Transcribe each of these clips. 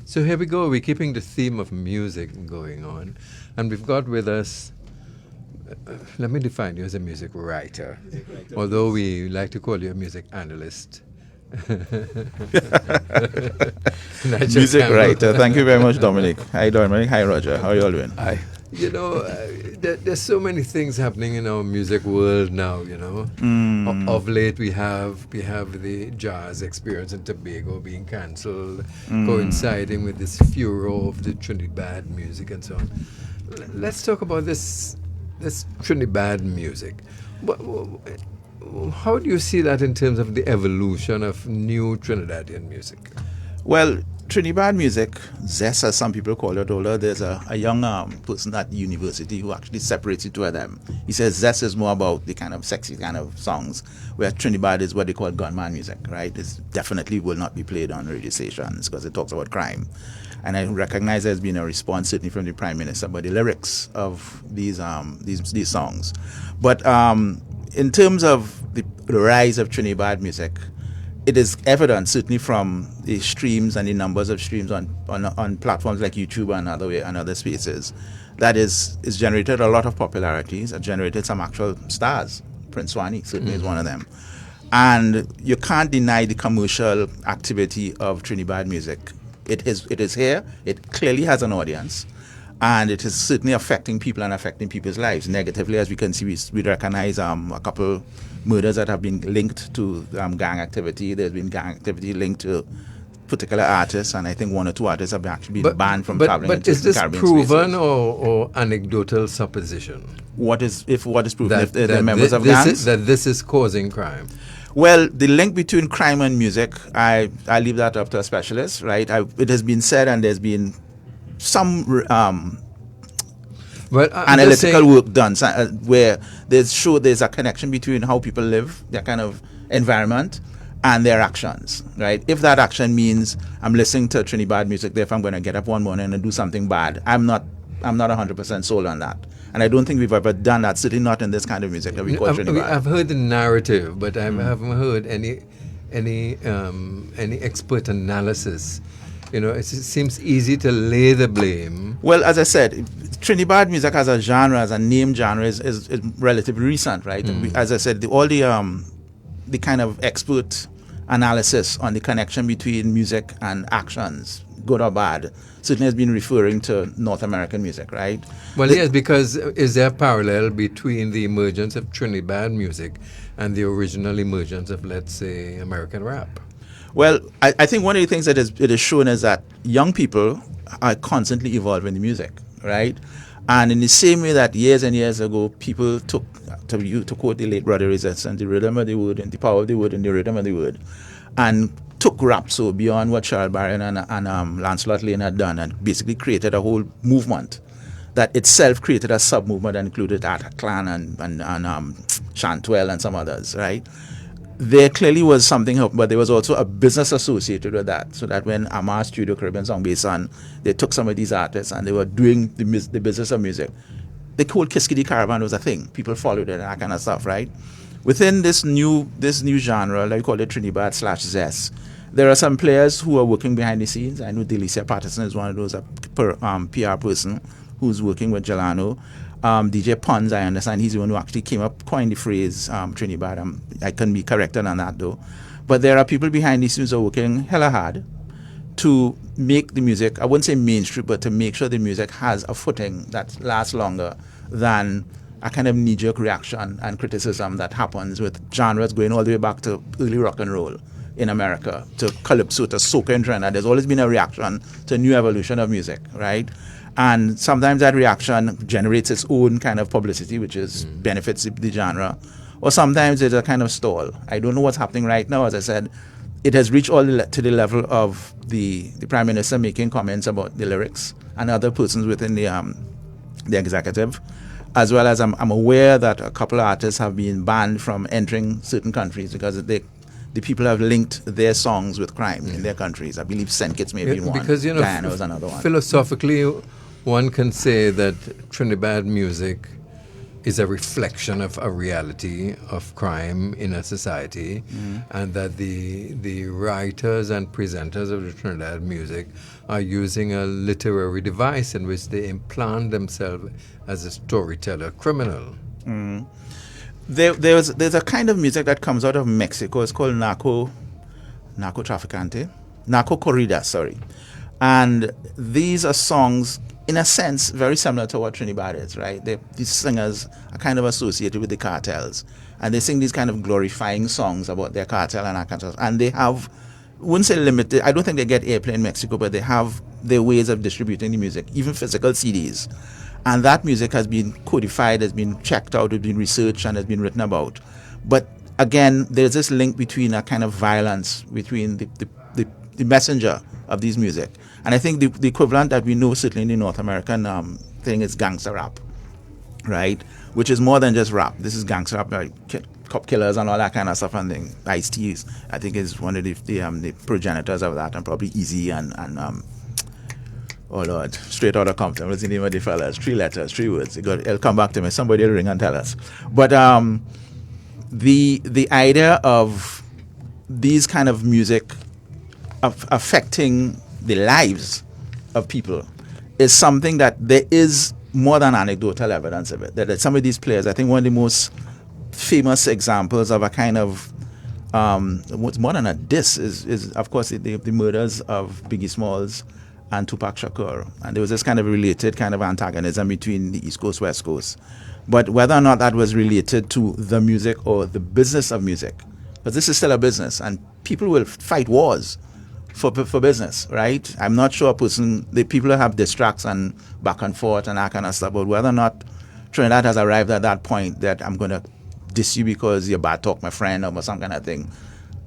So here we go. We're keeping the theme of music going on. And we've got with us, let me define you as a music writer, although we like to call you a music analyst. Music writer. Thank you very much, Dominic. Hi, Dominic. Hi, Roger. How are you all doing? Hi. You know, there's so many things happening in our music world now, you know. Of late, we have the jazz experience in Tobago being cancelled, coinciding with this furor of the Trinidad music and so on. Let's talk about this Trinidad music. How do you see that in terms of the evolution of new Trinidadian music? Well, Trinidad music, zess as some people call it, although there's a young person at the university who actually separates the two of them. He says zess is more about the kind of sexy kind of songs, where Trinidad is what they call gunman music, right? It definitely will not be played on radio stations because it talks about crime. And I recognize there's been a response certainly from the Prime Minister about the lyrics of these songs. But in terms of the rise of Trinidad music, it is evident certainly from the streams and the numbers of streams on platforms like YouTube and other spaces that is generated a lot of popularity. It's generated some actual stars. Prince Swani certainly is one of them. And you can't deny the commercial activity of Trinidad music. It is here. It clearly has an audience. And it is certainly affecting people and affecting people's lives negatively. As we can see, we recognize a couple murders that have been linked to gang activity. There's been gang activity linked to particular artists, and I think one or two artists have actually been banned from traveling into the Caribbean spaces. But is this proven or anecdotal supposition? What is proven? That they're members of gangs? That this is causing crime? Well, the link between crime and music, I leave that up to a specialist, right? It has been said, and there's been some analytical work done where there's a connection between how people live, their kind of environment, and their actions, right? If that action means I'm listening to Trinidad music, therefore I'm going to get up one morning and do something bad, I'm not 100% sold on that. And I don't think we've ever done that, certainly not in this kind of music that we call Trinidad. I've heard the narrative, but I haven't heard any expert analysis. You know, it seems easy to lay the blame. Well, as I said, Trinidad music as a genre, as a named genre, is relatively recent, right? As I said, all the kind of expert analysis on the connection between music and actions, good or bad, certainly has been referring to North American music, right? Well, yes, because is there a parallel between the emergence of Trinidad music and the original emergence of, let's say, American rap? Well, I think one of the things that it is shown is that young people are constantly evolving the music, right? And in the same way that years and years ago, people took, to quote the late Brother Resistance, the rhythm of the word and the power of the word and the rhythm of the word, and took rap so beyond what Charles Barron and Lancelot Lane had done, and basically created a whole movement that itself created a sub-movement that included Atta Clan and Chantwell and some others, right? There clearly was something, but there was also a business associated with that. So that when Amar Studio Caribbean Song Based on, they took some of these artists and they were doing the business of music. The whole Kiskidi Caravan was a thing. People followed it and that kind of stuff, right? Within this new genre, like we call it Trinidad / zess, there are some players who are working behind the scenes. I know Delicia Patterson is one of those, PR person who's working with Jelano. DJ Pons, I understand, he's the one who actually coined the phrase Trinidad. I can be corrected on that though. But there are people behind the scenes who are working hella hard to make the music, I wouldn't say mainstream, but to make sure the music has a footing that lasts longer than a kind of knee-jerk reaction and criticism that happens with genres going all the way back to early rock and roll in America, to calypso, to soca in Trinidad. There's always been a reaction to a new evolution of music, right? And sometimes that reaction generates its own kind of publicity, which is benefits the genre. Or sometimes it's a kind of stall. I don't know what's happening right now. As I said, it has reached to the level of the Prime Minister making comments about the lyrics and other persons within the executive. As well as I'm aware that a couple of artists have been banned from entering certain countries because the people have linked their songs with crime in their countries. I believe Senkits may be one. Because, you know, Guyana was another one. Philosophically, one can say that Trinidad music is a reflection of a reality of crime in a society, and that the writers and presenters of the Trinidad music are using a literary device in which they implant themselves as a storyteller criminal. There's a kind of music that comes out of Mexico. It's called narcocorridos, sorry. And these are songs, in a sense, very similar to what Trinidad is, right? These singers are kind of associated with the cartels, and they sing these kind of glorifying songs about their cartel and cartels. And they have, wouldn't say limited, I don't think they get airplay in Mexico, but they have their ways of distributing the music, even physical CDs. And that music has been codified, has been checked out, has been researched, and has been written about. But again, there's this link between a kind of violence between the messenger of these music. And I think the equivalent that we know certainly in the North American thing is gangsta rap, right? Which is more than just rap. This is gangsta rap, like cop killers and all that kind of stuff. And then Ice-T, I think, is one of the progenitors of that, and probably Easy and oh Lord, Straight Outta Compton. What's the name of the fellas? 3 letters, 3 words. It'll come back to me. Somebody will ring and tell us. But the idea of these kind of music affecting the lives of people is something that there is more than anecdotal evidence of it. That some of these players, I think one of the most famous examples of a kind of what's more than a diss is of course the murders of Biggie Smalls and Tupac Shakur. And there was this kind of related kind of antagonism between the East Coast, West Coast. But whether or not that was related to the music or the business of music, because this is still a business, and people will fight wars for business, right? I'm not sure the people have diss tracks and back and forth and that kind of stuff, but whether or not Trinidad has arrived at that point that I'm going to diss you because you're bad talk my friend or some kind of thing,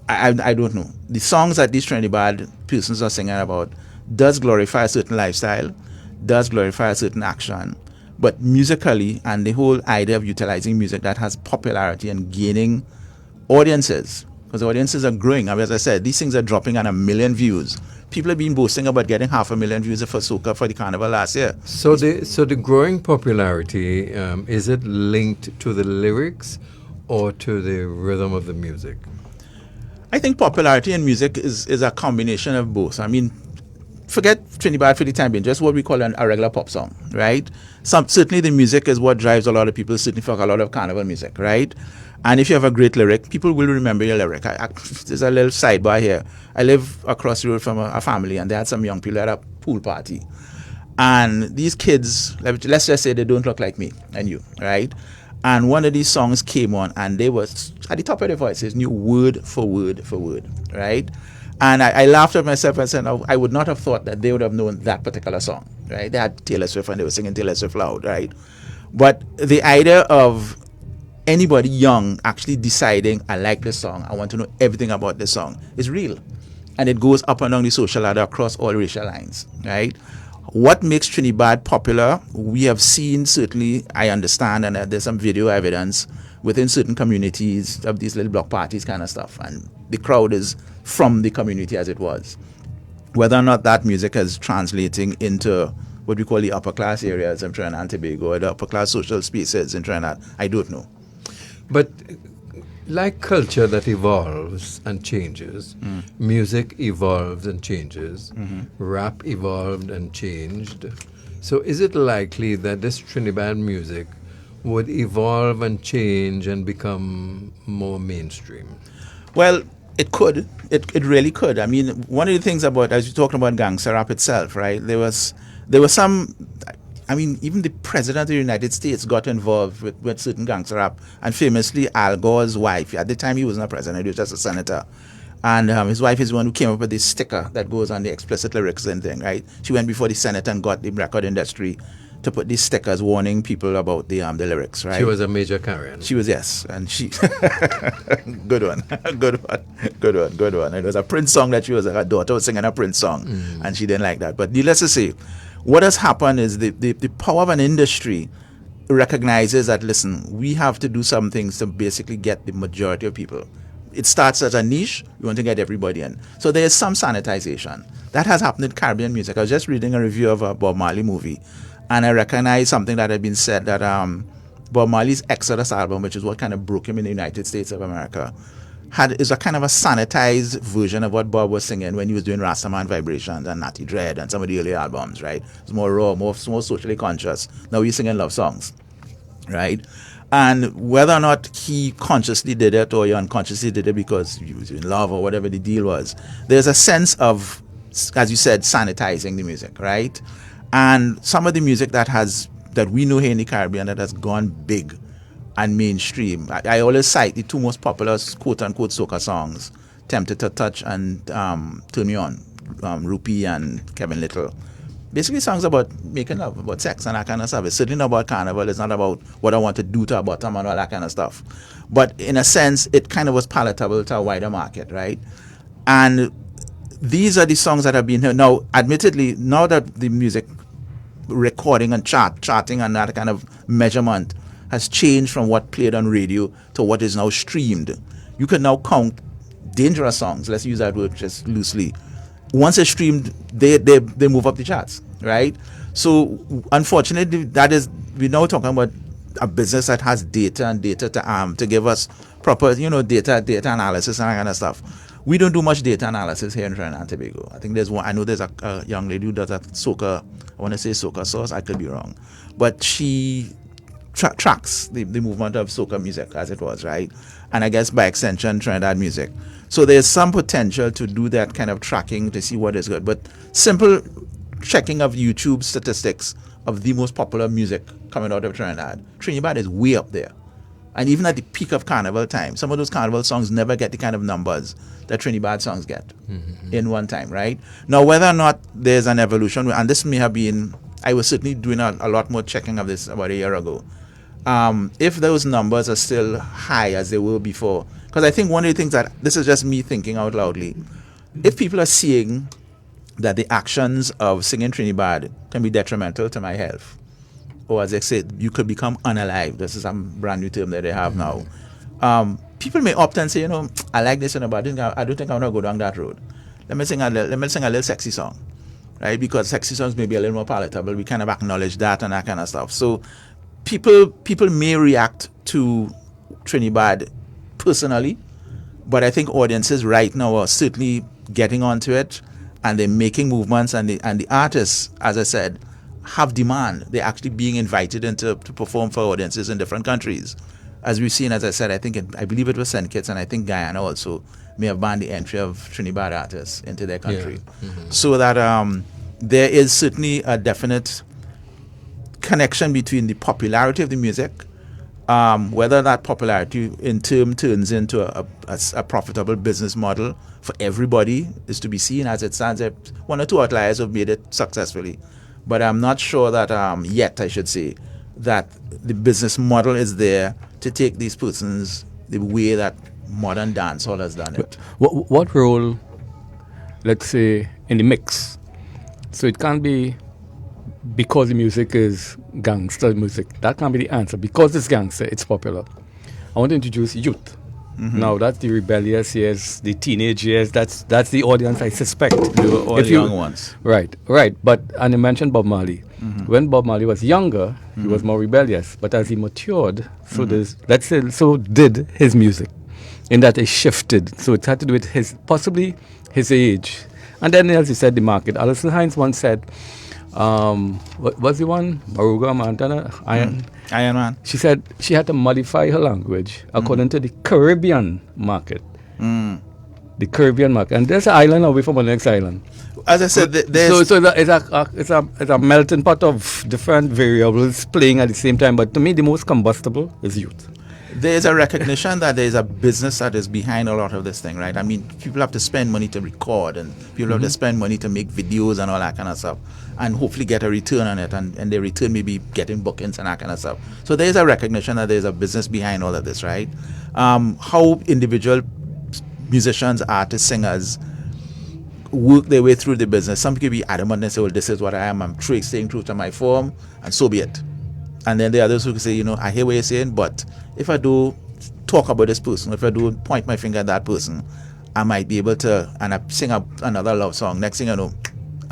I don't know. The songs that these Trinidad persons are singing about does glorify a certain lifestyle, does glorify a certain action, but musically, and the whole idea of utilizing music that has popularity and gaining audiences, because the audiences are growing. I mean, as I said, these things are dropping at 1 million views. People have been boasting about getting 500,000 views for Soca for the Carnival last year. So the growing popularity, is it linked to the lyrics or to the rhythm of the music? I think popularity in music is a combination of both. I mean, forget Trinidad for the time being, just what we call a regular pop song, right? Certainly the music is what drives a lot of people, certainly for a lot of carnival music, right? And if you have a great lyric, people will remember your lyric. There's a little sidebar here. I live across the road from a family, and they had some young people at a pool party. And these kids, let's just say they don't look like me and you, right? And one of these songs came on, and they were at the top of their voices, knew word for word for word, right? And I laughed at myself and said, I would not have thought that they would have known that particular song, right? They had Taylor Swift and they were singing Taylor Swift loud, right? But the idea of anybody young actually deciding, I like this song, I want to know everything about this song, is real. And it goes up and down the social ladder across all racial lines, right? What makes Trinidad popular, we have seen, certainly, I understand, and there's some video evidence within certain communities of these little block parties kind of stuff. And the crowd is from the community as it was. Whether or not that music is translating into what we call the upper class areas of Trinidad and Tobago, or the upper class social spaces in Trinidad, I don't know. But like culture that evolves and changes, music evolves and changes, rap evolved and changed. So is it likely that this Trinidad music would evolve and change and become more mainstream? Well, it could. It really could. I mean, one of the things about, as you're talking about gangster rap itself, right, there was some, I mean, even the president of the United States got involved with certain gangster rap. And famously, Al Gore's wife, at the time he wasn't a president, he was just a senator. And his wife is the one who came up with this sticker that goes on the explicit lyrics and thing, right? She went before the Senate and got the record industry to put these stickers warning people about the lyrics, right? She was a major Karen. She was, yes. And she, good one. It was a Prince song that her daughter was singing a Prince song, and she didn't like that. But needless to say, what has happened is the power of an industry recognizes that, listen, we have to do some things to basically get the majority of people. It starts as a niche, we want to get everybody in. So there is some sanitization. That has happened in Caribbean music. I was just reading a review of a Bob Marley movie, and I recognized something that had been said, that Bob Marley's Exodus album, which is what kind of broke him in the United States of America, is a kind of a sanitized version of what Bob was singing when he was doing Rastaman Vibrations and Natty Dread and some of the early albums, right? It's more raw, more socially conscious. Now he's singing love songs, right? And whether or not he consciously did it or he unconsciously did it because he was in love or whatever the deal was, there's a sense of, as you said, sanitizing the music, right? And some of the music that we know here in the Caribbean that has gone big and mainstream. I always cite the two most popular quote-unquote soca songs, Tempted to Touch and Turn Me On, Rupee and Kevin Little. Basically songs about making love, about sex and that kind of stuff. It's certainly not about carnival. It's not about what I want to do to a bottom and all that kind of stuff. But in a sense, it kind of was palatable to a wider market, right? And these are the songs that have been heard. Now, admittedly, now that the music recording and charting and that kind of measurement has changed from what played on radio to what is now streamed, you can now count dangerous songs, let's use that word just loosely. Once it's streamed, they move up the charts, right? So unfortunately, we're now talking about a business that has data to give us proper, data analysis and that kind of stuff. We don't do much data analysis here in Trinidad and Tobago. I think there's a young lady who does a soca, I want to say soca source, I could be wrong, but she tracks the movement of soca music as it was, right? And I guess by extension Trinidad music. So there's some potential to do that kind of tracking to see what is good. But simple checking of YouTube statistics of the most popular music coming out of Trinidad is way up there. And even at the peak of carnival time, some of those carnival songs never get the kind of numbers that Trinidad songs get in one time, right? Now, whether or not there's an evolution, and this may have been, I was certainly doing a lot more checking of this about a year ago. If those numbers are still high as they were before, because I think one of the things that, this is just me thinking out loudly, if people are seeing that the actions of singing Trinidad can be detrimental to my health, or as they say, you could become unalive. This is some brand new term that they have now. People may opt and say, I like this, but I don't think I'm going to go down that road. Let me sing a little sexy song, right? Because sexy songs may be a little more palatable. We kind of acknowledge that and that kind of stuff. So people may react to Trinidad personally, but I think audiences right now are certainly getting onto it, and they're making movements, and the artists, as I said, have demand. They're actually being invited in to perform for audiences in different countries. As we've seen, as I said, I believe it was St. Kitts, and I think Guyana also may have banned the entry of Trinidad artists into their country. Yeah. So that there is certainly a definite connection between the popularity of the music, whether that popularity in turn turns into a profitable business model for everybody is to be seen. As it stands, one or two outliers have made it successfully. But I'm not sure that yet, I should say, that the business model is there to take these persons the way that modern dancehall has done it. What role, let's say, in the mix? So it can't be because the music is gangster music. That can't be the answer. Because it's gangster, it's popular. I want to introduce youth. Mm-hmm. Now, that's the rebellious years, the teenage years. That's the audience I suspect. They were all young ones. Right. And you mentioned Bob Marley. Mm-hmm. When Bob Marley was younger, he was more rebellious. But as he matured, so did his music. In that it shifted. So it had to do with possibly his age. And then, as you said, the market. Alison Hines once said, what was the one? Maruga Montana? Iron Man. She said she had to modify her language according to the Caribbean market. The Caribbean market. And there's an island away from the next island. As I said, it's a melting pot of different variables playing at the same time. But to me, the most combustible is youth. There's a recognition that there's a business that is behind a lot of this thing, right? I mean, people have to spend money to record, and people have to spend money to make videos and all that kind of stuff, and hopefully get a return on it, and their return may be getting bookings and that kind of stuff. So there's a recognition that there's a business behind all of this, right? How individual musicians, artists, singers work their way through the business. Some people be adamant and say, well, this is what I am, I'm staying true to my form, and so be it. And then there are others who say, I hear what you're saying, but if I do talk about this person, if I do point my finger at that person, I might be able to, and I sing another love song. Next thing I know,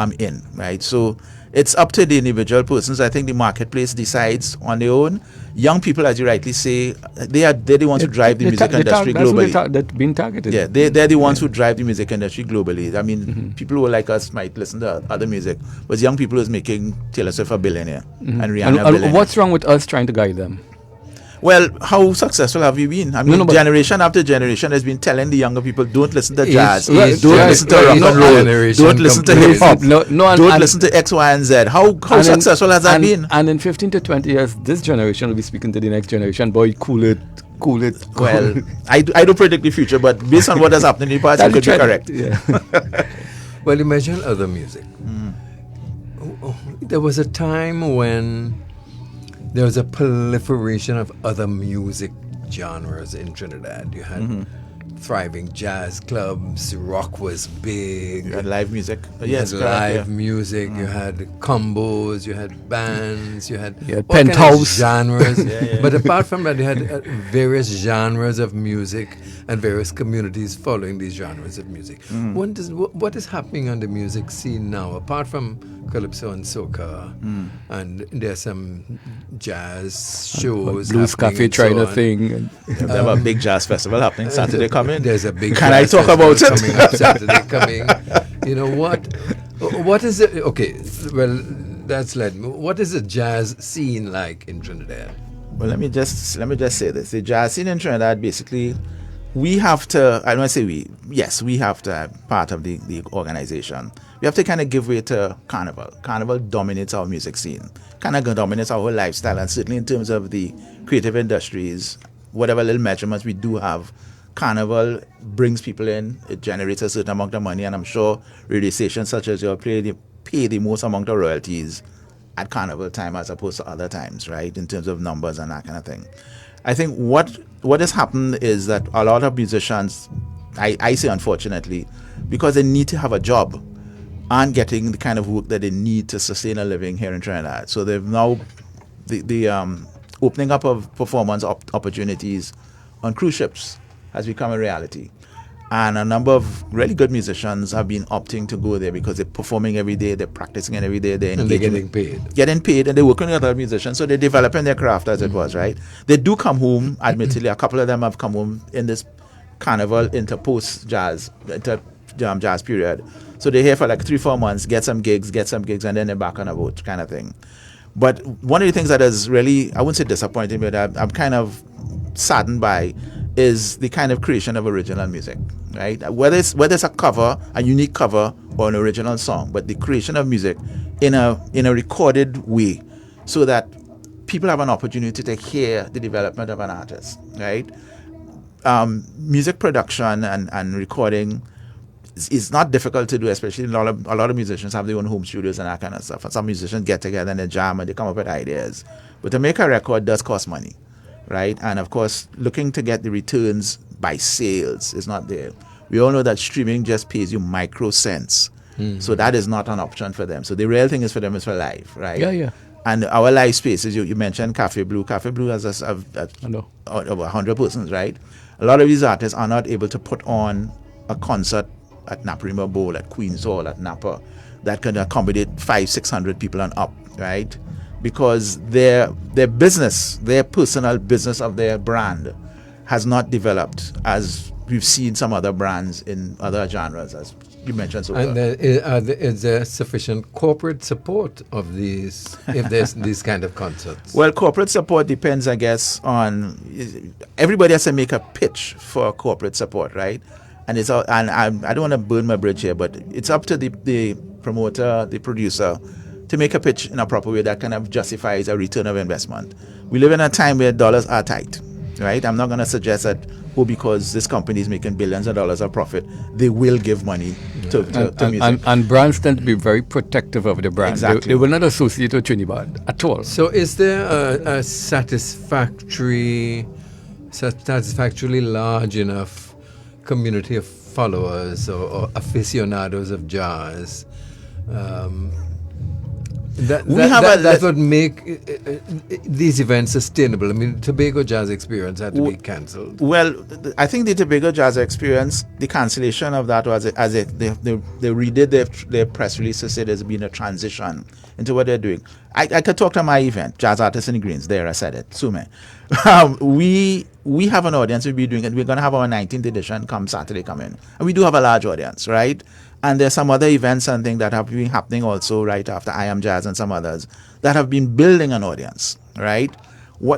I'm in, right? So it's up to the individual persons. I think the marketplace decides on their own. Young people, as you rightly say, they're the ones who drive the music industry globally. That's been targeted. Yeah, they're the ones who drive the music industry globally. I mean, people who are like us might listen to other music, but young people who's making Taylor Swift a billionaire and Rihanna a billionaire. What's wrong with us trying to guide them? Well, how successful have you been? I mean, generation after generation has been telling the younger people, don't listen to jazz, don't listen to rock and roll, don't listen to hip hop, don't listen to X, Y, and Z. How successful has that been? And in 15 to 20 years, this generation will be speaking to the next generation, boy, cool it. Well, I don't predict the future, but based on what has happened in the past, it could be correct. Yeah. Well, you mentioned other music. There was a time when there was a proliferation of other music genres in Trinidad. You had thriving jazz clubs, rock was big. You had live music. Yes, live music. You had combos, you had bands, you had penthouse genres. But apart from that, you had various genres of music and various communities following these genres of music. What is happening on the music scene now, apart from calypso and soca, and there's some jazz shows, Blues Cafe trying a thing. They have a big jazz festival happening Saturday coming. There's a big. Can I talk about it? Coming up Saturday coming. You know what? What is it? Okay, well, that's led me. What is the jazz scene like in Trinidad? Well, let me just say this: the jazz scene in Trinidad, basically, we have to. I don't want to say we. Yes, we have to. Part of the organization. We have to kind of give way to Carnival. Carnival dominates our music scene. Kind of dominates our whole lifestyle, and certainly in terms of the creative industries, whatever little measurements we do have, Carnival brings people in. It generates a certain amount of money, and I'm sure radio stations such as yours pay the most amount of royalties at Carnival time as opposed to other times, right? In terms of numbers and that kind of thing. I think what has happened is that a lot of musicians, I say unfortunately, because they need to have a job, aren't getting the kind of work that they need to sustain a living here in Trinidad. So they've now the opening up of performance opportunities on cruise ships has become a reality. And a number of really good musicians have been opting to go there because they're performing every day, they're practicing it every day, they're getting paid. Getting paid, and they're working with other musicians, so they're developing their craft as it was, right? They do come home, admittedly, a couple of them have come home in this Carnival into post-jazz, jazz period. So they're here for like 3-4 months, get some gigs, and then they're back on a boat kind of thing. But one of the things that is really, I wouldn't say disappointing, but I'm kind of saddened by is the kind of creation of original music, right? Whether it's a cover, a unique cover, or an original song, but the creation of music in a recorded way so that people have an opportunity to hear the development of an artist, right? Music production and recording is not difficult to do, especially a lot of musicians have their own home studios and that kind of stuff. And some musicians get together and they jam and they come up with ideas. But to make a record does cost money, right? And of course, looking to get the returns by sales is not there. We all know that streaming just pays you micro cents. So that is not an option for them. So the real thing is for them is for live, right? Yeah. And our live spaces, you mentioned Cafe Blue. Cafe Blue has over 100 persons, right? A lot of these artists are not able to put on a concert at Naparima Bowl, at Queen's Hall, at Napa, that can accommodate 500-600 people and up, right? Because their business, their personal business of their brand has not developed as we've seen some other brands in other genres, as you mentioned. And is there sufficient corporate support of these, if there's these kind of concerts? Well, corporate support depends, I guess, on, everybody has to make a pitch for corporate support, right? And I don't want to burn my bridge here, but it's up to the promoter, the producer, to make a pitch in a proper way that kind of justifies a return of investment. We live in a time where dollars are tight, right? I'm not going to suggest that, because this company is making billions of dollars of profit, they will give money to music. And brands tend to be very protective of the brand. Exactly. They will not associate with Trinidad at all. So is there a satisfactorily large enough community of followers or aficionados of jazz That would make these events sustainable. I mean, Tobago Jazz Experience had to be cancelled. Well, I think the Tobago Jazz Experience, the cancellation of that was they redid their press release to say there's been a transition into what they're doing. I could talk to my event, Jazz Artists in the Greens. There, I said it. Sume. We have an audience. We'll be doing it. We're going to have our 19th edition come Saturday coming. And we do have a large audience, right? And there's some other events and things that have been happening also right after I Am Jazz and some others that have been building an audience, right?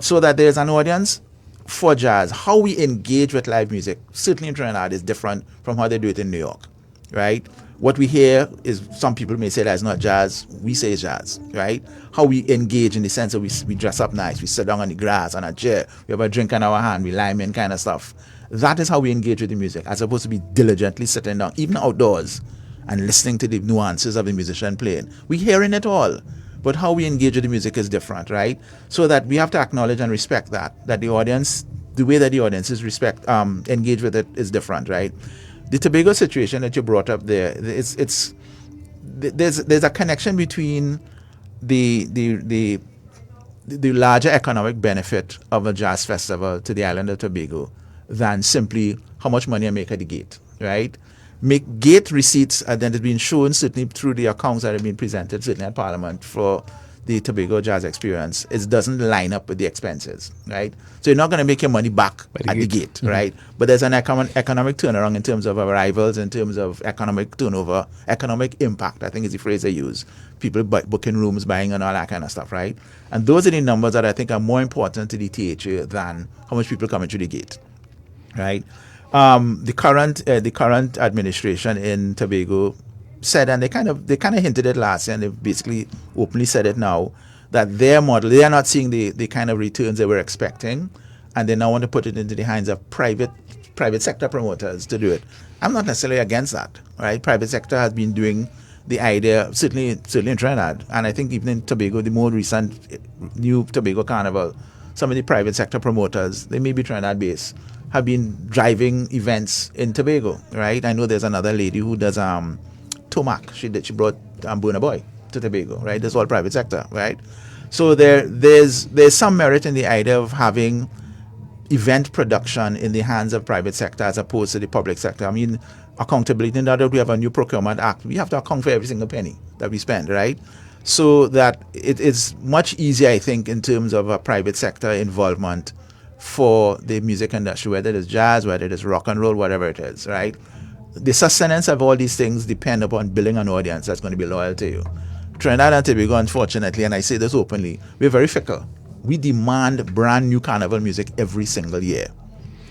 So that there's an audience for jazz. How we engage with live music, certainly in Trinidad, is different from how they do it in New York, right? What we hear is, some people may say that's not jazz. We say it's jazz, right? How we engage in the sense that we dress up nice, we sit down on the grass, on a chair, we have a drink in our hand, we lime in kind of stuff. That is how we engage with the music, as opposed to be diligently sitting down, even outdoors, and listening to the nuances of the musician playing. We're hearing it all, but how we engage with the music is different, right? So that we have to acknowledge and respect that the audience, the way that the audience is engage with it is different, right? The Tobago situation that you brought up there, there's a connection between the larger economic benefit of a jazz festival to the island of Tobago than simply how much money I make at the gate, right? Gate receipts, and then it's been shown certainly through the accounts that have been presented certainly at Parliament for the Tobago Jazz Experience. It doesn't line up with the expenses, right? So you're not going to make your money back at the gate, right? But there's an economic turnaround in terms of arrivals, in terms of economic turnover, economic impact, I think is the phrase they use. People booking rooms, buying and all that kind of stuff, right? And those are the numbers that I think are more important to the THA than how much people come into the gate, right? The current administration in Tobago said, and they kind of hinted it last year, and they basically openly said it now, that their model, they are not seeing the kind of returns they were expecting, and they now want to put it into the hands of private sector promoters to do it. I'm not necessarily against that, right? Private sector has been doing the idea, certainly in Trinidad, and I think even in Tobago, the more recent new Tobago Carnival, some of the private sector promoters, they may be Trinidad based, have been driving events in Tobago, right? I know there's another lady who does Tomac. She brought Burna Boy to Tobago, right? That's all private sector, right? So there's some merit in the idea of having event production in the hands of private sector as opposed to the public sector. I mean, accountability. Now that we have a new procurement act, we have to account for every single penny that we spend, right? So that it is much easier, I think, in terms of a private sector involvement for the music industry, whether it is jazz, whether it is rock and roll, whatever it is, right? The sustenance of all these things depend upon building an audience that's going to be loyal to you. Trinidad and Tobago, unfortunately, and I say this openly, we're very fickle. We demand brand new carnival music every single year,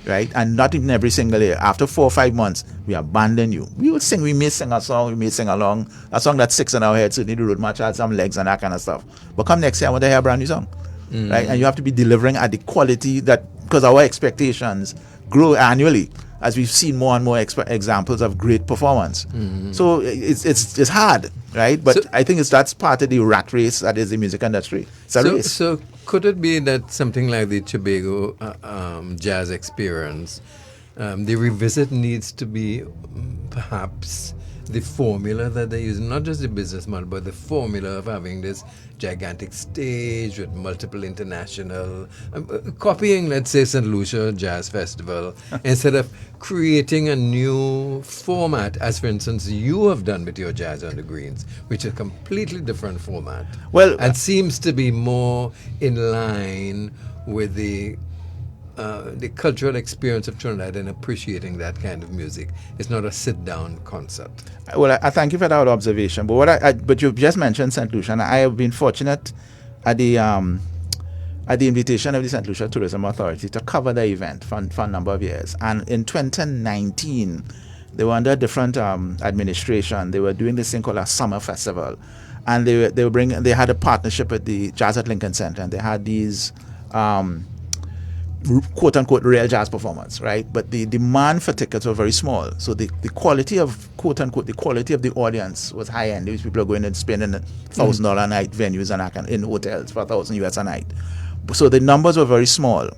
right? And not even every single year. After 4 or 5 months, we abandon you. We may sing a song, we may sing along, a song that sticks in our head, certainly the road march had some legs and that kind of stuff. But come next year, I want to hear a brand new song, right? And you have to be delivering at the quality that, because our expectations grow annually, as we've seen more and more examples of great performance. So it's hard, right? But I think that's part of the rat race that is the music industry. It's a race. So could it be that something like the Tobago Jazz Experience, the revisit needs to be perhaps the formula that they use, not just the business model, but the formula of having this gigantic stage with multiple international, copying, let's say, St. Lucia Jazz Festival, instead of creating a new format, as for instance, you have done with your Jazz on the Greens, which is a completely different format. Well, and seems to be more in line with the cultural experience of Trinidad and appreciating that kind of music. It's not a sit-down concert. Well, I thank you for that observation. But but you just mentioned St. Lucia, and I have been fortunate at the invitation of the St. Lucia Tourism Authority to cover the event for a number of years. And in 2019, they were under a different administration. They were doing this thing called a summer festival, and they had a partnership with the Jazz at Lincoln Center, and they had these quote unquote real jazz performance, right? But the demand for tickets were very small. So the quality of quote unquote the quality of the audience was high end. These people are going and spending $1,000 a night venues and in hotels for $1,000 a night. So the numbers were very small.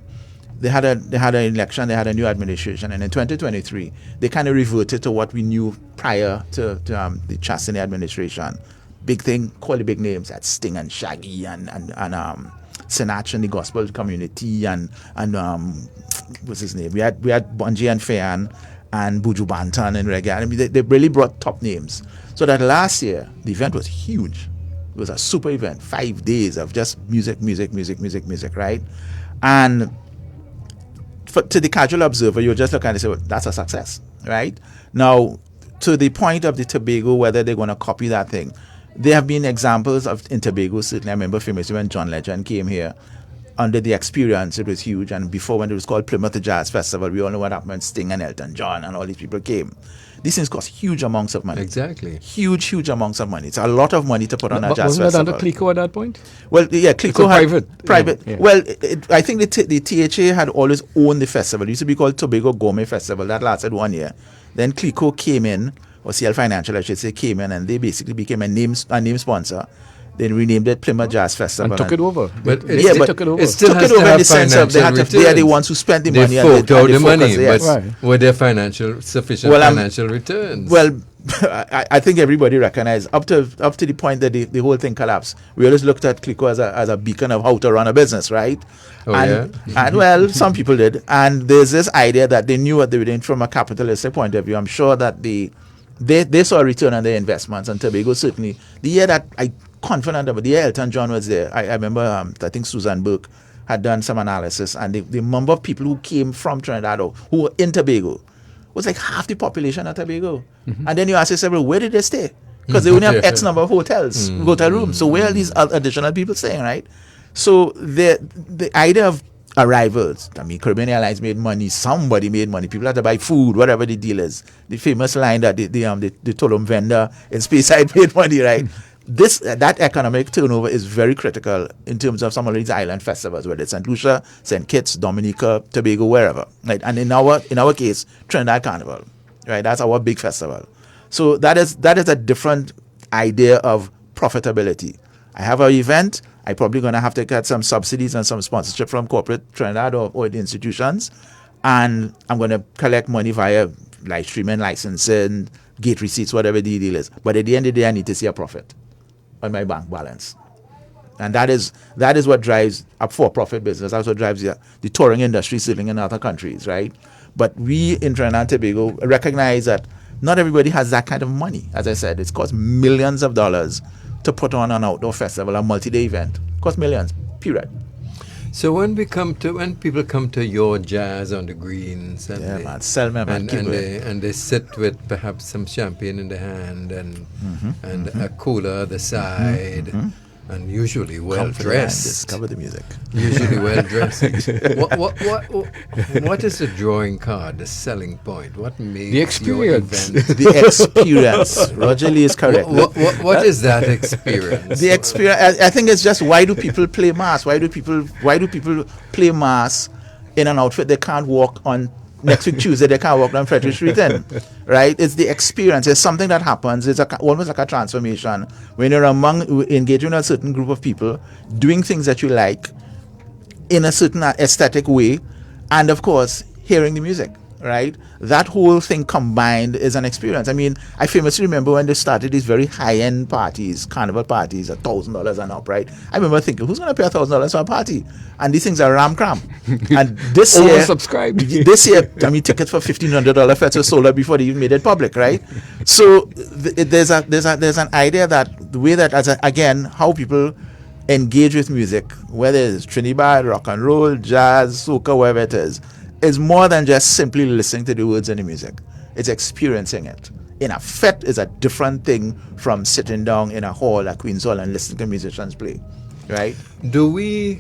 They had an election, they had a new administration, and in 2023 they kind of reverted to what we knew prior to the Chastity administration. big thing, call the big names. That's Sting and Shaggy and Sinatra in the gospel community and what's his name? We had Bunji and Fayan and Buju Banton and reggae. I mean, they really brought top names. So that last year, the event was huge. It was a super event, 5 days of just music, right? And to the casual observer, you just look at it and say, well, that's a success, right? Now, to the point of the Tobago, whether they're going to copy that thing, there have been examples of in Tobago. Certainly, I remember famously when John Legend came here, under the experience, it was huge. And before, when it was called Plymouth Jazz Festival, we all know what happened when Sting and Elton John and all these people came. These things cost huge amounts of money. Exactly. Huge amounts of money. It's a lot of money to put on a jazz wasn't festival. Wasn't that under Clico at that point? Well, yeah, Clico had private. Yeah. Well, I think the THA had always owned the festival. It used to be called Tobago Gourmet Festival. That lasted 1 year. Then Clico came in, or CL Financial, I should say, came in, and they basically became a name sponsor. Then renamed it Plymouth Jazz Festival. And took it over. But took it over. It still took has it over to in have the sense of they are the ones who spent the money. They forked out the money, yes. but were there sufficient financial returns? Well, I think everybody recognized up to the point that the whole thing collapsed. We always looked at Clico as a beacon of how to run a business, right? And well, some people did. And there's this idea that they knew what they were doing from a capitalistic point of view. I'm sure that they saw a return on their investments, and Tobago certainly. The year that confident about the year Elton John was there, I remember I think Susan Burke had done some analysis, and the number of people who came from Trinidad or who were in Tobago was like half the population of Tobago. Mm-hmm. And then you ask yourself, well, where did they stay? Because they only have X number of hotel rooms. So where are these additional people staying, right? So the idea of arrivals, I mean, Caribbean Airlines made money, somebody made money, people had to buy food, whatever the deal is. The famous line that the Tolum vendor in Speyside made money, right? That economic turnover is very critical in terms of some of these island festivals, whether it's St. Lucia, St. Kitts, Dominica, Tobago, wherever. Right? And in our case, Trinidad Carnival, right? That's our big festival. So that is a different idea of profitability. I have an event, I'm probably going to have to get some subsidies and some sponsorship from corporate Trinidad or the institutions, and I'm going to collect money via live streaming, licensing, gate receipts, whatever the deal is. But at the end of the day, I need to see a profit on my bank balance. And that is what drives a for-profit business. That's what drives the touring industry sitting in other countries, right? But we in Trinidad and Tobago recognize that not everybody has that kind of money. As I said, it's cost millions of dollars to put on an outdoor festival, a multi-day event. It costs millions, period. So when people come to your jazz on the greens and they sit with perhaps some champagne in the hand and a cooler at the side and usually well dressed. Discover the music. Usually well dressed. What is the drawing card, the selling point? What makes the experience? Your event? The experience. Roger Lee is correct. What is that experience? The experience. I think it's just why do people play mass? Why do people play mass in an outfit they can't walk on? Next week Tuesday they can't walk down Frederick Street in, right? It's the experience. It's something that happens. It's almost like a transformation when you're engaging with a certain group of people, doing things that you like in a certain aesthetic way, and of course hearing the music, right? That whole thing combined is an experience. I mean, I famously remember when they started these very high-end parties, carnival parties, $1,000 and up, right? I remember thinking, who's going to pay $1,000 for a party? And these things are ram cram. And this year, oversubscribed. This year, I mean, tickets for $1,500 fets were sold out before they even made it public, right? So there's an idea that the way that, again, how people engage with music, whether it's Trinidad, rock and roll, jazz, soca, whatever it is more than just simply listening to the words and the music. It's experiencing it. In a fete is a different thing from sitting down in a hall at Queen's Hall and listening to musicians play, right? Do we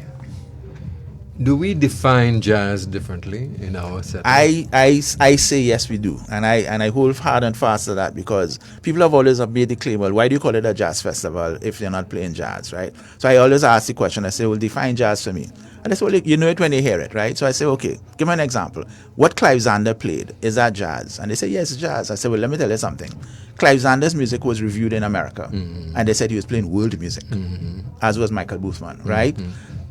define jazz differently in our setting? I say yes, we do, and I hold hard and fast to that, because people have always made the claim, well, why do you call it a jazz festival if you're not playing jazz, right? So I always ask the question. I say, well, define jazz for me. And they say, well, you know it when you hear it, right? So I say, okay, give me an example. What Clive Zander played, is that jazz? And they say, yes, it's jazz. I say, well, let me tell you something. Clive Zander's music was reviewed in America, and they said he was playing world music, as was Michael Boothman, right?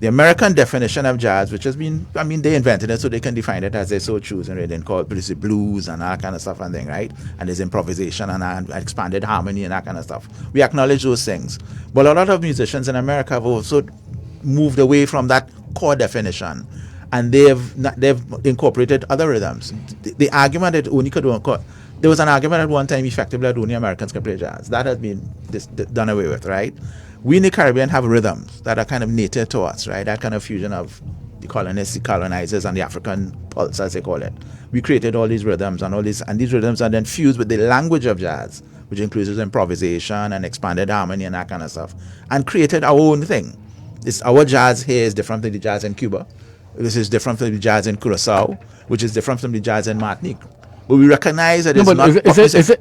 The American definition of jazz, which has been, I mean, they invented it so they can define it as they so choose, and they then call it blues and all that kind of stuff and thing, right? And there's improvisation and expanded harmony and that kind of stuff. We acknowledge those things. But a lot of musicians in America have also moved away from that core definition, and they've incorporated other rhythms. The argument that only could there was an argument at one time effectively that only Americans can play jazz. That has been done away with, right? We in the Caribbean have rhythms that are kind of native to us, right? That kind of fusion of the colonists, the colonizers, and the African pulse, as they call it. We created all these rhythms and these rhythms are then fused with the language of jazz, which includes improvisation and expanded harmony and that kind of stuff, and created our own thing. Our jazz here is different from the jazz in Cuba. This is different from the jazz in Curacao, which is different from the jazz in Martinique. But we recognize that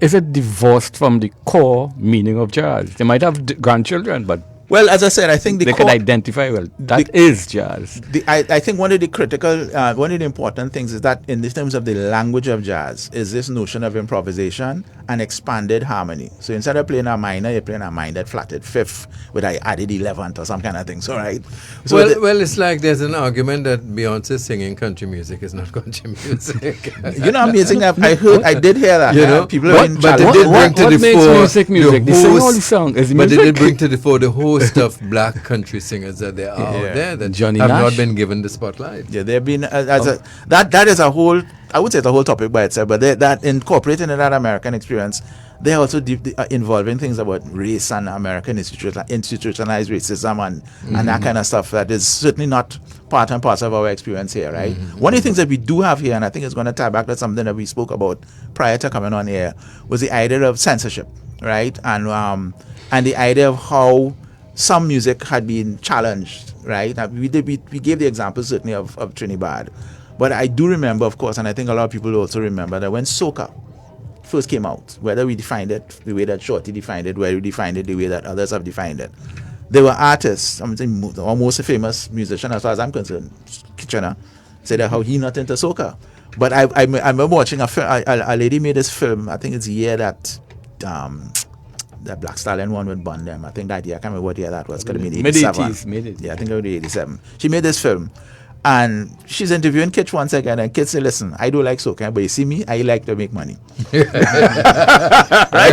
is it divorced from the core meaning of jazz? They might have grandchildren, but well, as I said, I think they can identify that is jazz. I think one of the critical, one of the important things is that in terms of the language of jazz is this notion of improvisation and expanded harmony. So instead of playing a minor, you're playing a minor flatted fifth with I added 11th or some kind of thing. So right. So well, it's like there's an argument that Beyonce singing country music is not country music. You know, amazing. I did hear that. You know, people but it did bring to the fore music. They sing all the songs. But it did bring to the fore the host of black country singers that there are out there that Johnny have Nash. not been given the spotlight. Yeah, they've been that is a whole. I would say it's a whole topic by itself, but that incorporating in that American experience, they're also involving things about race and American institutionalized racism and that kind of stuff that is certainly not part and parcel of our experience here, right? One of the things that we do have here, and I think it's going to tie back to something that we spoke about prior to coming on here, was the idea of censorship, right? And the idea of how some music had been challenged, right? We gave the example certainly of Trinidad. But I do remember, of course, and I think a lot of people also remember that when soca first came out, whether we defined it the way that Shorty defined it, whether we defined it the way that others have defined it, there were artists, I'm saying the most famous musician as far as I'm concerned, Kitchener, said that how he not into soca. But I remember watching a lady made this film, I think it's the year that the Black Stallion one with Bun them. I think that year, I can't remember what year that was. Could have been 87. Yeah, I think it was 87. She made this film. And she's interviewing Kitch once again, and Kitch said, listen, I do like soca, but you see me, I like to make money. Right?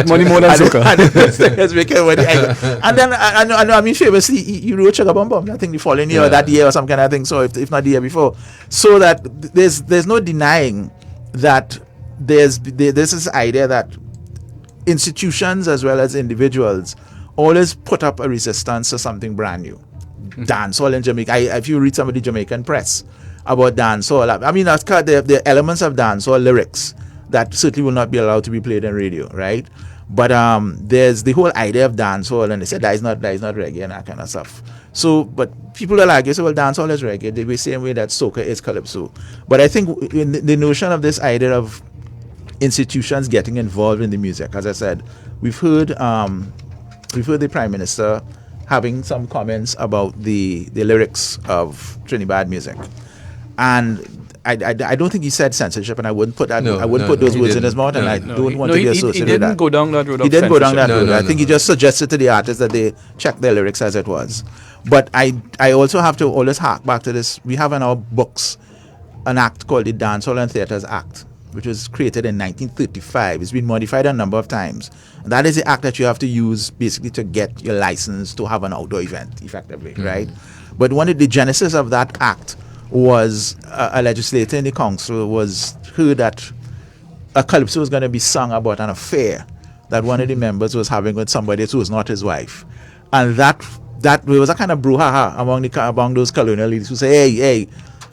Money more than soca. Let's make money. And then, I mean, famously, he wrote Sugar Bum Bum, I think the following year or that year or some kind of thing, so if not the year before. So that there's no denying that there's this idea that institutions as well as individuals always put up a resistance to something brand new. Dancehall in Jamaica. If you read some of the Jamaican press about dancehall, I mean, that's the elements of dancehall lyrics that certainly will not be allowed to be played on radio, right? But there's the whole idea of dancehall, and they said that is not reggae and that kind of stuff. So, but people will argue, so well, dancehall is reggae the same way that soca is calypso. But I think in the notion of this idea of institutions getting involved in the music, as I said, we've heard the Prime Minister having some comments about the lyrics of Trinidad music, and I don't think he said censorship, and I wouldn't put that. I wouldn't put those words in his mouth, and I don't want to be associated with that. He didn't go down that road. He didn't go down that road. I think he just suggested to the artists that they check their lyrics as it was. But I also have to always hark back to this. We have in our books an act called the Dancehall and Theatres Act, which was created in 1935. It's been modified a number of times. And that is the act that you have to use basically to get your license to have an outdoor event, effectively, right? But one of the genesis of that act was a legislator in the council was heard that a calypso was going to be sung about an affair that one of the members was having with somebody who was not his wife. And that there was a kind of brouhaha among those colonial leaders who say, hey.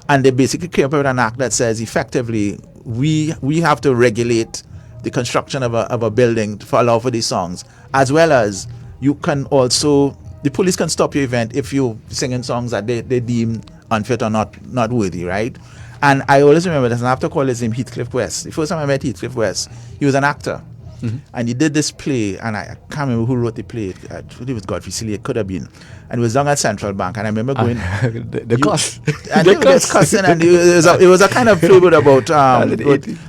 And they basically came up with an act that says effectively we have to regulate the construction of a building to allow for these songs, as well as you can also, the police can stop your event if you're singing songs that they deem unfit or not worthy, right? And I always remember this, and I have to call his name Heathcliff West. The first time I met Heathcliff West, he was an actor. And he did this play, and I can't remember who wrote the play. I think it was Godfrey Seeley, it could have been. And it was done at Central Bank, and I remember going... the cuss. And they were cussing, and it was a kind of play about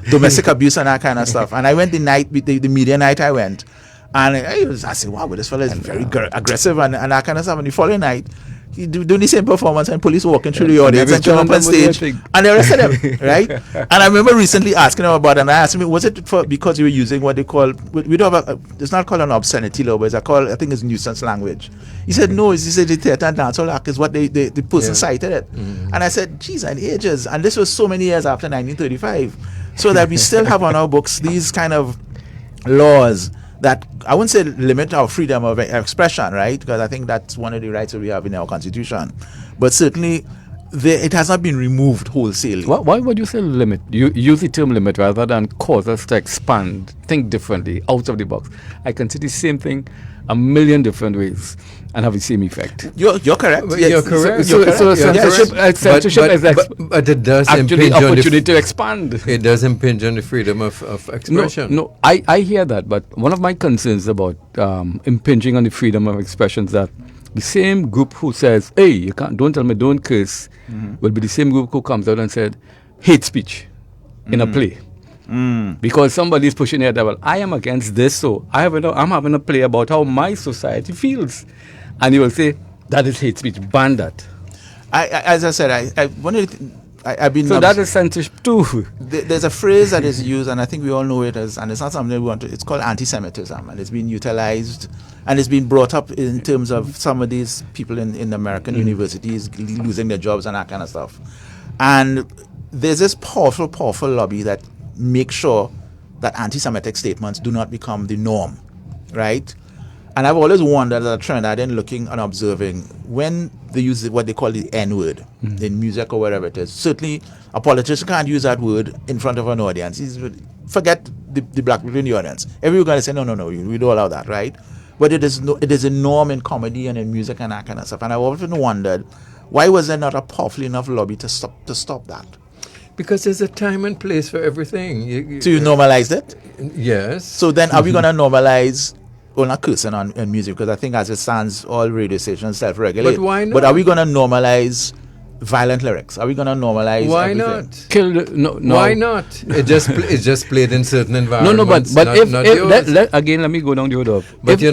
domestic abuse and that kind of stuff. And I went the media night I went, and I said, wow, this fella is very aggressive and that kind of stuff. And the following night, doing the same performance, and police walking through the audience and come up on Maybe stage, and they arrested him, right? And I remember recently asking him about it, and I asked him, was it because you were using what they call, we don't have it's not called an obscenity law, but I think it's nuisance language. He said, no, he said the theatre and dancehall act is what the person cited it. And I said, geez, and ages, and this was so many years after 1935, so that we still have on our books these kind of laws that I wouldn't say limit our freedom of expression, right? Because I think that's one of the rights that we have in our constitution. But certainly, it has not been removed wholesale. Why would you say limit? You use the term limit rather than cause us to expand, think differently, out of the box. I can see the same thing a million different ways and have the same effect. You're correct. Well, Yes. you're correct. So censorship is but it does actually impinge on opportunity to expand. it does impinge on the freedom of expression. No, I hear that, but one of my concerns about impinging on the freedom of expression is that the same group who says, hey, you can't, don't tell me, don't curse, will be the same group who comes out and said, hate speech in a play. Because somebody is pushing it, well, I am against this, so I'm having a play about how my society feels. And you will say, that is hate speech, ban that. As I said, I've been... So that is censorship too. There's a phrase that is used, and I think we all know it as, and it's not something we want to, it's called anti-Semitism, and it's been utilized, and it's been brought up in terms of some of these people in American universities losing their jobs and that kind of stuff. And there's this powerful lobby that makes sure that anti-Semitic statements do not become the norm, right? And I've always wondered as a Trinidadian looking and observing when they use what they call the N-word in music or wherever it is. Certainly, a politician can't use that word in front of an audience. Forget the black people in the audience. Everyone's going to say, no, we don't allow that, right? But it is a norm in comedy and in music and that kind of stuff. And I've often wondered, why was there not a powerful enough lobby to stop that? Because there's a time and place for everything. So you normalized it? Yes. So then are we going to normalize... Well, not cursing on music, because I think as it stands, all radio stations self-regulate. But why not? But are we going to normalize violent lyrics? Are we going to normalize Why everything? not? No. Why not? It's just played in certain environments. But not, if yours. let me go down the road of. But you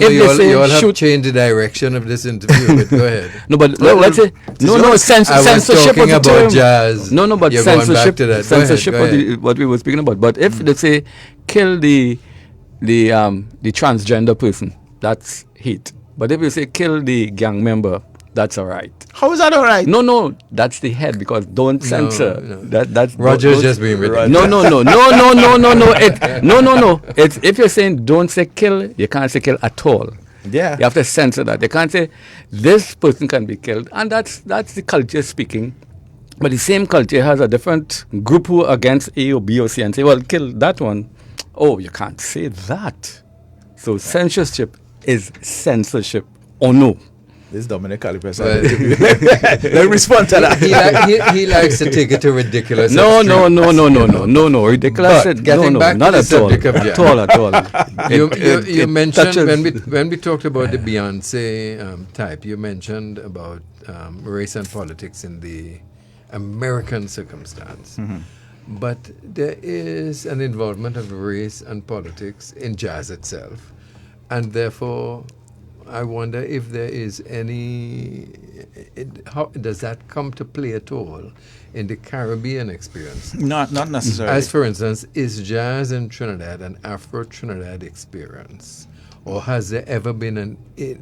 all have changed the direction of this interview. But go ahead. No, but let's say censorship talking was the about term. jazz. No, but You're going back to that. Censorship Go ahead. was what we were speaking about. But if let's say kill the transgender person, that's hate. But if you say kill the gang member, that's all right. How is that all right? No, that's the head, because don't censor. No. That's Roger's just being ridiculous. No. It's if you're saying don't say kill, you can't say kill at all. Yeah. You have to censor that. You can't say this person can be killed, and that's the culture speaking. But the same culture has a different group who are against A or B or C and say, well, kill that one. Oh, you can't say that. So censorship is censorship or no. This is Dominic Kalipersad. Let me respond to that. He likes to take it to ridiculous. No. Ridiculous. Getting back not to the at all. subject of jazz. At all. You mentioned touches. when we talked about the Beyonce type, you mentioned about race and politics in the American circumstance. But there is an involvement of race and politics in jazz itself. And therefore, I wonder if there is how does that come to play at all in the Caribbean experience? Not necessarily. As for instance, is jazz in Trinidad an Afro-Trinidad experience? Or has there ever been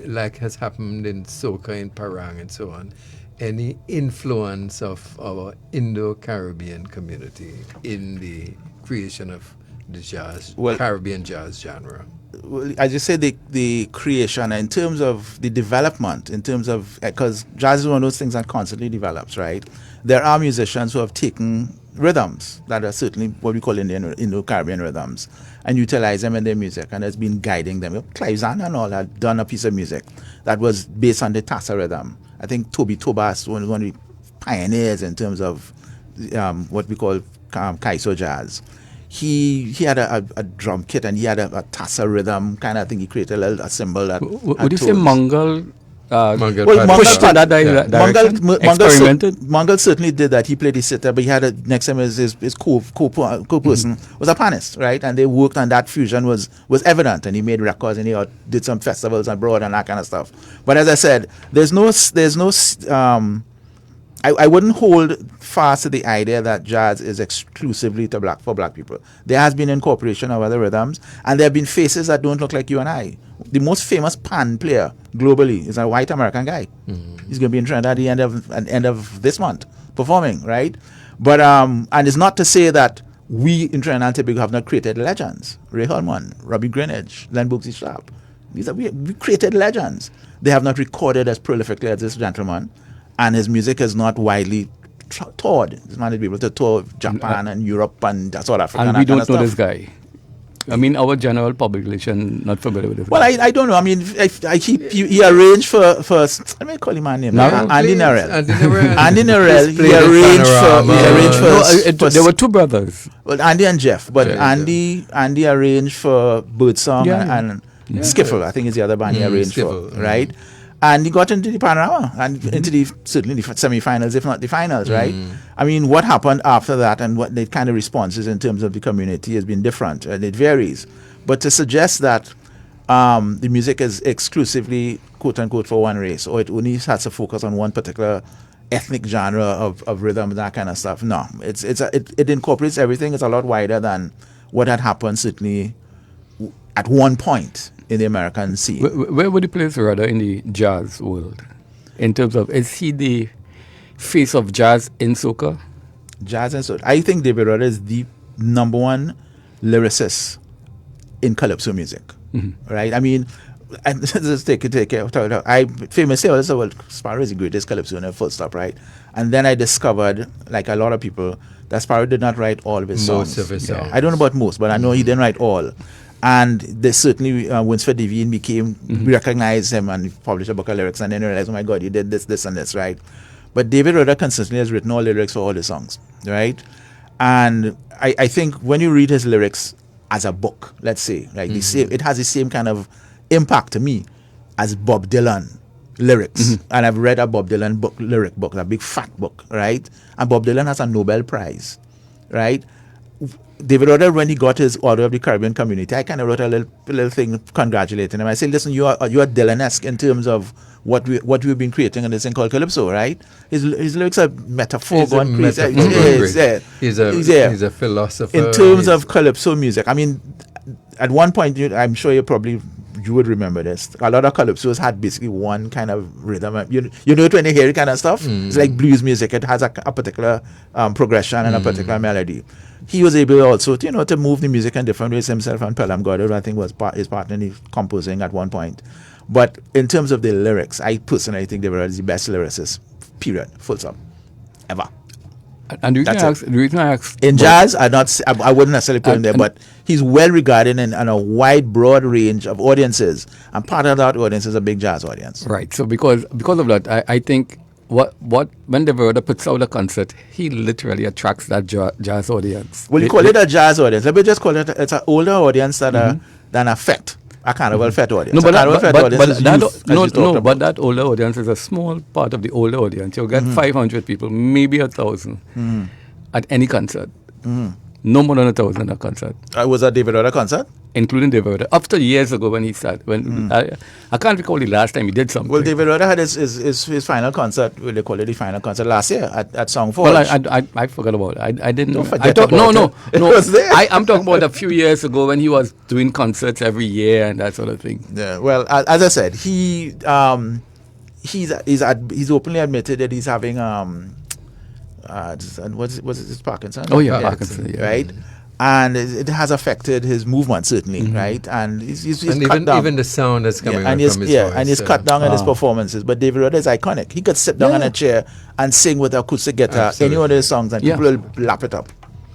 like has happened in Soca, in Parang and so on, any influence of our Indo-Caribbean community in the creation of the Caribbean jazz genre? Well, as you say, the creation, in terms of the development, in terms of, because jazz is one of those things that constantly develops, right? There are musicians who have taken rhythms that are certainly what we call Indo-Caribbean rhythms and utilize them in their music, and has been guiding them. Clive Zahn and all had done a piece of music that was based on the Tassa rhythm. I think Toby Tobas was one of the pioneers in terms of what we call Kaiso jazz. He had a drum kit, and he had a Tassa rhythm kind of thing. He created a cymbal that. Would you say Mongol Mangal Well, Patterson. pushed in that direction? Experimented? Mangal certainly did that. He played the sitar, but he had next to him his co-person was a panist, right? And they worked on that fusion was evident, and he made records and he did some festivals abroad and that kind of stuff. But as I said, there's no I wouldn't hold fast to the idea that jazz is exclusively for black people. There has been incorporation of other rhythms, and there have been faces that don't look like you and I. The most famous pan player globally is a white American guy. He's going to be in Trinidad at the end of this month performing, right? But and it's not to say that we in Trinidad and Tobago have not created legends. Ray Holman, Robbie Greenidge, Len Booksy Sharp. We created legends. They have not recorded as prolifically as this gentleman. And his music is not widely toured. He's not able to tour Japan and Europe and South Africa. And we don't know this guy. I mean, our general population not familiar with this well, guy. I don't know. I mean, he arranged for let me call him my name. Andy Narell. Andy Narell. He arranged for. There were two brothers. Well, Andy and Jeff, but Yeah, Andy arranged for Birdsong and Skiffle. I think is the other band he arranged Skiffle, for, right? And he got into the panorama and into certainly the semi-finals, if not the finals, right? I mean, what happened after that and what the kind of responses in terms of the community has been different, and it varies. But to suggest that the music is exclusively, quote unquote, for one race, or it only has to focus on one particular ethnic genre of rhythm and that kind of stuff, no. It incorporates everything. It's a lot wider than what had happened, certainly, at one point in the American scene. Where would you place Rudder in the jazz world? In terms of, is he the face of jazz in soca? Jazz and soca. I think David Rudder is the number one lyricist in calypso music, right? I mean, and just take it. I famously always said, well, Sparrow is the greatest calypso in a full stop, right? And then I discovered, like a lot of people, that Sparrow did not write all of his songs. Most of his songs. I don't know about most, but I know he didn't write all. And they certainly, Winsford Devine became, we recognized him and he published a book of lyrics and then realized, oh my God, he did this and this, right? But David Rudder consistently has written all lyrics for all his songs, right? And I think when you read his lyrics as a book, let's say, like it has the same kind of impact to me as Bob Dylan lyrics. And I've read a Bob Dylan lyric book, a big fat book, right? And Bob Dylan has a Nobel Prize, right? David Rudder, when he got his Order of the Caribbean Community, I kind of wrote a little thing congratulating him. I said, listen, you are Dylan-esque in terms of what we've been creating in this thing called calypso, right? His lyrics are metaphor gone crazy. He's a philosopher. In terms of calypso music, I mean, at one point, I'm sure you would remember this. A lot of calypsos had basically one kind of rhythm. You know it when you hear it kind of stuff? It's like blues music. It has a particular progression and a particular melody. He was able also to move the music in different ways himself, and Pelham Goddard, I think, was his partner in composing at one point. But in terms of the lyrics, I personally think David Rudder is the best lyricist, period, full stop, ever. And the reason I asked in jazz, I wouldn't necessarily put him there, but he's well regarded in a wide, broad range of audiences, and part of that audience is a big jazz audience. Right. So because of that, I think when David Rudder puts out a concert, he literally attracts that jazz audience. Well, you call it a jazz audience. Let me just call it it's an older audience than a fete. A carnival fete audience. No, but but that older audience is a small part of the older audience. You'll get 500 people, maybe 1,000 at any concert. No more than 1,000 at a concert. Was that David Rudder concert? Including David Rudder. After years ago when he started, I can't recall the last time he did something. Well, David Rudder had his final concert, they call it the final concert last year at Song Forge. Well, I forgot about it. I didn't know. No. It was there. I'm talking about a few years ago when he was doing concerts every year and that sort of thing. Yeah, well, as I said, he's openly admitted that he's having what's it, Parkinson's? Oh yeah, Parkinson's, yeah. Right? And it has affected his movement, certainly, right? And he's and cut down. even the sound that's coming from his voice. And he's cut down on his performances. But David Rudder is iconic. He could sit down on a chair and sing with acoustic guitar any one of his songs, and people will lap it up.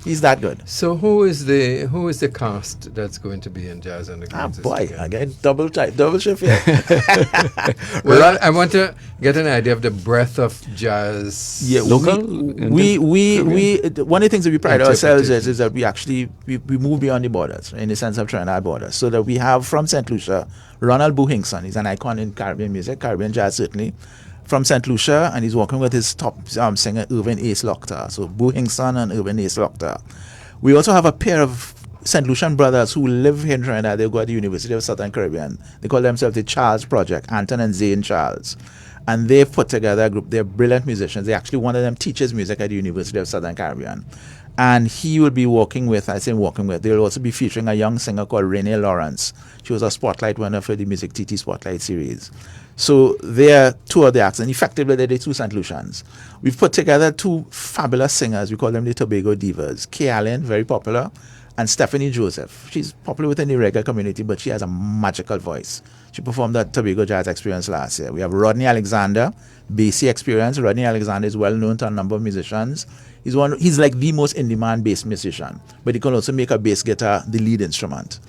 He's that good. So who is the cast that's going to be in Jazz and the Greens this Boy, weekend? I get double shift here. Well, I want to get an idea of the breadth of jazz. Yeah, Local? we one of the things that we pride ourselves is that we actually we move beyond the borders, in the sense of Trinidad borders. So that we have from St. Lucia, Ronald Buhingson. He's an icon in Caribbean music, Caribbean jazz certainly. From St. Lucia, and he's working with his top singer, Irvin Ace Lochter. So Buhingson and Irvin Ace Lochter. We also have a pair of St. Lucian brothers who live here in Trinidad. They go to the University of Southern Caribbean. They call themselves the Charles Project, Anton and Zane Charles. And they've put together a group. They're brilliant musicians. They actually, one of them teaches music at the University of Southern Caribbean. And he will be working with, they'll also be featuring a young singer called Renee Lawrence. She was a Spotlight winner for the Music TT Spotlight series. So they're two of the acts, and effectively they're the two St. Lucians. We've put together two fabulous singers. We call them the Tobago Divas. Kay Allen, very popular, and Stephanie Joseph. She's popular within the reggae community, but she has a magical voice. She performed at Tobago Jazz Experience last year. We have Rodney Alexander, Basie Experience. Rodney Alexander is well known to a number of musicians. He's like the most in-demand bass musician, but he can also make a bass guitar the lead instrument.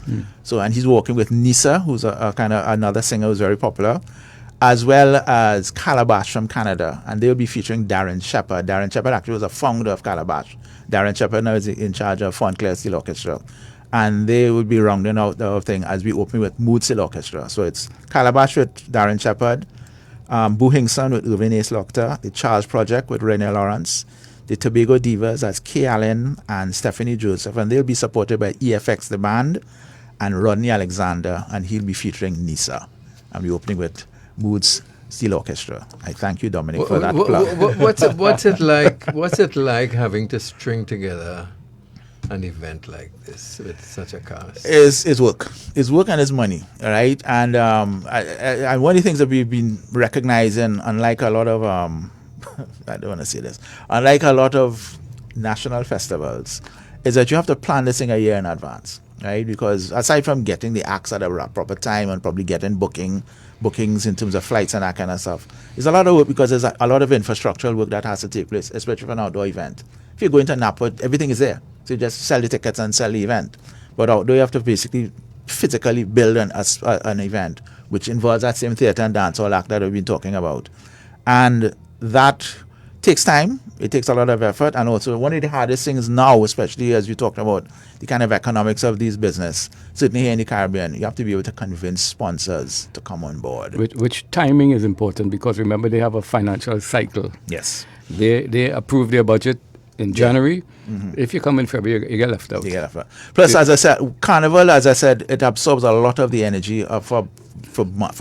So, and he's working with Nisa, who's a kind of another singer who's very popular, as well as Calabash from Canada, and they'll be featuring Darren Shepherd. Darren Shepherd actually was a founder of Calabash. Darren Shepherd now is in charge of Fontclair Steel Orchestra, and they will be rounding out the thing as we open with Mood Steel Orchestra. So it's Calabash with Darren Shepherd, Buhingson with Irvin Ace Lochter, the Charles Project with Renee Lawrence, the Tobago Divas, that's Kay Allen and Stephanie Joseph, and they'll be supported by EFX the band and Rodney Alexander, and he'll be featuring Nisa. And we're opening with Moods Steel Orchestra. I thank you, Dominic, for that plug. What's it like? What's it like having to string together an event like this with such a cast? It's work. It's work and it's money, all right? And and one of the things that we've been recognizing, unlike a lot of I don't want to say this, unlike a lot of national festivals, is that you have to plan this thing a year in advance, right? Because aside from getting the acts at a proper time and probably getting bookings in terms of flights and that kind of stuff, it's a lot of work because there's a lot of infrastructural work that has to take place, especially for an outdoor event. If you're going to Napa, everything is there. So you just sell the tickets and sell the event. But outdoor, you have to basically physically build an event, which involves that same theater and dance hall act that we've been talking about. And that takes time. It takes a lot of effort. And also, one of the hardest things now, especially as you talked about the kind of economics of these business, certainly here in the Caribbean, you have to be able to convince sponsors to come on board. Which timing is important, because remember, they have a financial cycle. Yes. They approve their budget in January. If you come in February, you get left out. Plus, as I said, Carnival, as I said, it absorbs a lot of the energy for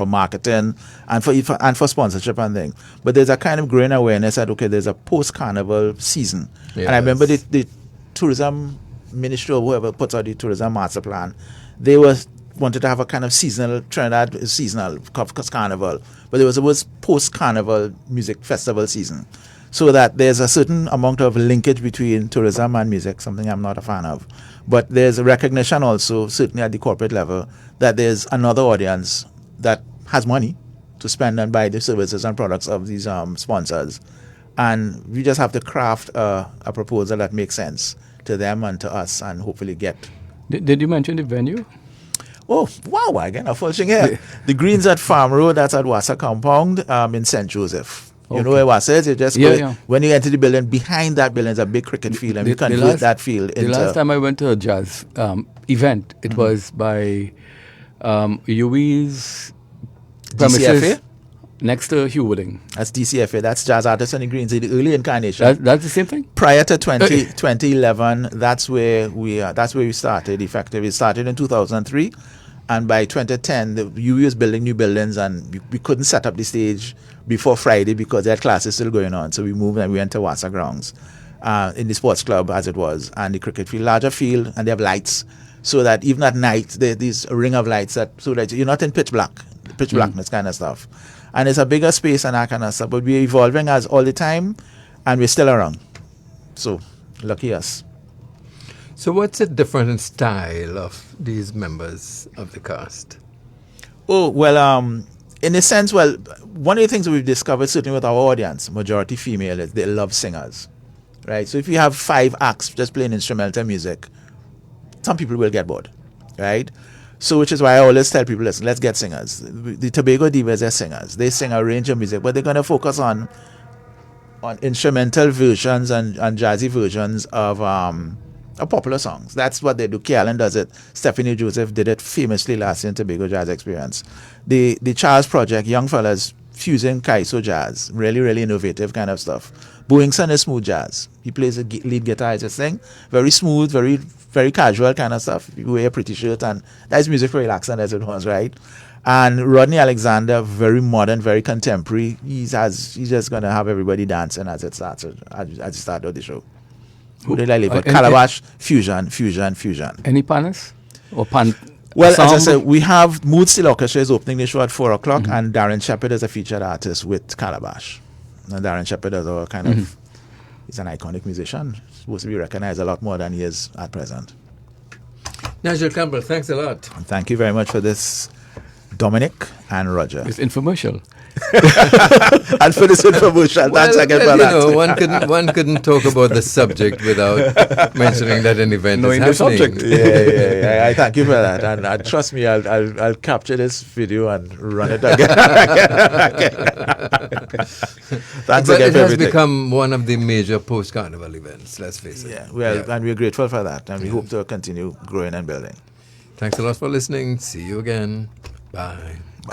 marketing and for sponsorship and things. But there's a kind of growing awareness that, okay, there's a post-Carnival season. Yes. And I remember the tourism ministry or whoever puts out the tourism master plan, they wanted to have a kind of seasonal carnival, but there was post-carnival music festival season. So that there's a certain amount of linkage between tourism and music, something I'm not a fan of. But there's a recognition also, certainly at the corporate level, that there's another audience that has money to spend and buy the services and products of these sponsors. And we just have to craft a proposal that makes sense to them and to us, and hopefully get... Did you mention the venue? Oh, wow, again, a full thing here. The Greens at Farm Road, that's at Wassa Compound in St. Joseph. You know where Wassa is? You just go, when you enter the building, behind that building is a big cricket field, and you convert that field into... The last time I went to a jazz event, it was by Yui's premises DCFA? Next to Hugh Wooding. That's DCFA. That's Jazz Artists and the Greens, the early incarnation. That's the same thing? Prior to 2011, that's where we started, effectively. It started in 2003. And by 2010, the UE was building new buildings, and we couldn't set up the stage before Friday because they had classes still going on. So we moved and we went to Wassa Grounds in the sports club, as it was, and the cricket field, larger field, and they have lights, so that even at night, there's these ring of lights so that you're not in pitch blackness kind of stuff. And it's a bigger space and that kind of stuff. But we're evolving as all the time, and we're still around. So lucky us. So what's the different style of these members of the cast? Oh, well, in a sense, one of the things that we've discovered, certainly with our audience, majority female, is they love singers, right? So if you have 5 acts just playing instrumental music, some people will get bored, right? So which is why I always tell people, listen, let's get singers. The Tobago Divas are singers. They sing a range of music, but they're going to focus on instrumental versions and jazzy versions of popular songs. That's what they do. Kialan does it. Stephanie Joseph did it famously last year in Tobago Jazz Experience. The Charles Project, young fellas fusing Kaiso jazz, really, really innovative kind of stuff. Boingson is smooth jazz. He plays the lead guitar, I just sing. Very smooth, very, very casual kind of stuff. You wear a pretty shirt, and that's music for relaxing as it was, right? And Rodney Alexander, very modern, very contemporary. He's just gonna have everybody dancing as it starts at the start of the show. Who did I leave? Calabash, fusion. Any panas? Or pan? Well, as I said, we have Mood Still Orchestra is opening the show at 4 o'clock, and Darren Shepherd is a featured artist with Calabash. And Darren Shepherd is a kind of, he's an iconic musician, supposed to be recognized a lot more than he is at present. Nigel Campbell, thanks a lot. And thank you very much for this, Dominic and Roger. It's infomercial. And for this infomercial, thanks again for that. One couldn't talk about the subject without mentioning that an event Knowing is happening. the subject. Yeah. I thank you for that, and trust me, I'll capture this video and run it again. Thanks But again it for has everything. become one of the major post-carnival events, let's face it. Yeah, and we're grateful for that, and we hope to continue growing and building. Thanks a lot for listening. See you again. Bye.